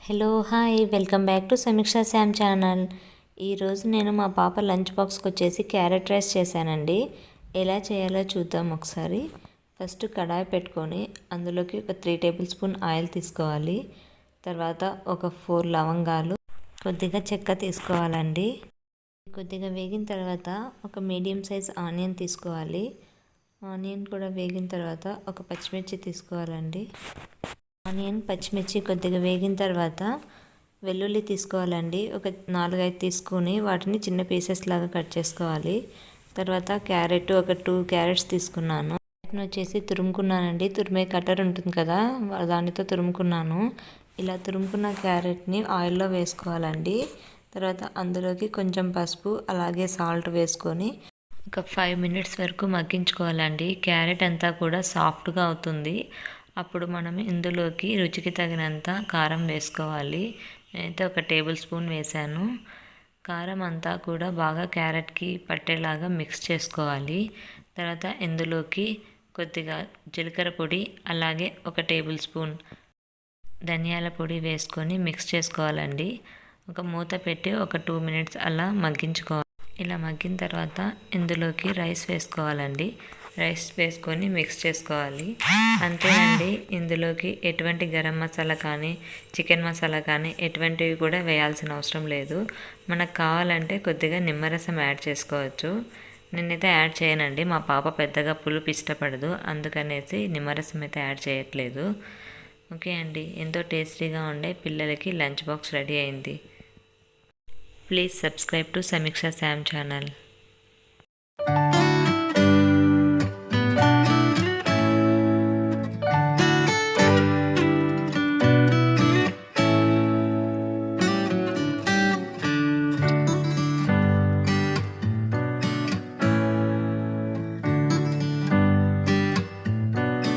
Hello hi welcome back to సమీక్ష Sam channel. ఈరోజు నేను మా పాప లంచ్ బాక్స్కి వచ్చేసి క్యారెట్ రైస్ చేశానండి. ఎలా చేయాలో చూద్దాం ఒకసారి. ఫస్ట్ కడాయి పెట్టుకొని అందులోకి ఒక 3 టేబుల్ స్పూన్ ఆయిల్ తీసుకోవాలి. తర్వాత ఒక 4 లవంగాలు, కొద్దిగా చెక్క తీసుకోవాలండి. కొద్దిగా వేగిన తర్వాత ఒక మీడియం సైజ్ ఆనియన్ తీసుకోవాలి. ఆనియన్ కూడా వేగిన తర్వాత ఒక పచ్చిమిర్చి తీసుకోవాలండి. ఆనియన్ పచ్చిమిర్చి కొద్దిగా వేగిన తర్వాత వెల్లుల్లి తీసుకోవాలండి. ఒక 4-5 తీసుకుని వాటిని చిన్న పీసెస్ లాగా కట్ చేసుకోవాలి. తర్వాత క్యారెట్ ఒక 2 క్యారెట్స్ తీసుకున్నాను. వాటిని వచ్చేసి తురుముకున్నానండి. తురిమే కట్టర్ ఉంటుంది కదా, దానితో తురుముకున్నాను. ఇలా తురుముకున్న క్యారెట్ని ఆయిల్లో వేసుకోవాలండి. తర్వాత అందులోకి కొంచెం పసుపు అలాగే సాల్ట్ వేసుకొని ఒక 5 మినిట్స్ వరకు మగ్గించుకోవాలండి. క్యారెట్ అంతా కూడా సాఫ్ట్గా అవుతుంది. అప్పుడు మనం ఇందులోకి రుచికి తగినంత కారం వేసుకోవాలి. నేనైతే ఒక టేబుల్ స్పూన్ వేసాను. కారం అంతా కూడా బాగా క్యారెట్కి పట్టేలాగా మిక్స్ చేసుకోవాలి. తర్వాత ఇందులోకి కొద్దిగా జీలకర్ర పొడి అలాగే ఒక టేబుల్ స్పూన్ ధనియాల పొడి వేసుకొని మిక్స్ చేసుకోవాలండి. ఒక మూత పెట్టి ఒక 2 మినిట్స్ అలా మగ్గించుకోవాలి. ఇలా మగ్గిన తర్వాత ఇందులోకి రైస్ వేసుకోవాలండి. రైస్ వేసుకొని మిక్స్ చేసుకోవాలి. అంతేనండి. ఇందులోకి ఎటువంటి గరం మసాలా కానీ చికెన్ మసాలా కానీ ఎటువంటివి కూడా వేయాల్సిన అవసరం లేదు. మనకు కావాలంటే కొద్దిగా నిమ్మరసం యాడ్ చేసుకోవచ్చు. నేనైతే యాడ్ చేయనండి. మా పాప పెద్దగా పులుపు ఇష్టపడదు, అందుకనేసి నిమ్మరసం అయితే యాడ్ చేయట్లేదు. ఓకే అండి, ఎంతో టేస్టీగా ఉండే పిల్లలకి లంచ్ బాక్స్ రెడీ అయింది. ప్లీజ్ సబ్స్క్రైబ్ టు సమీక్ష శామ్ ఛానల్.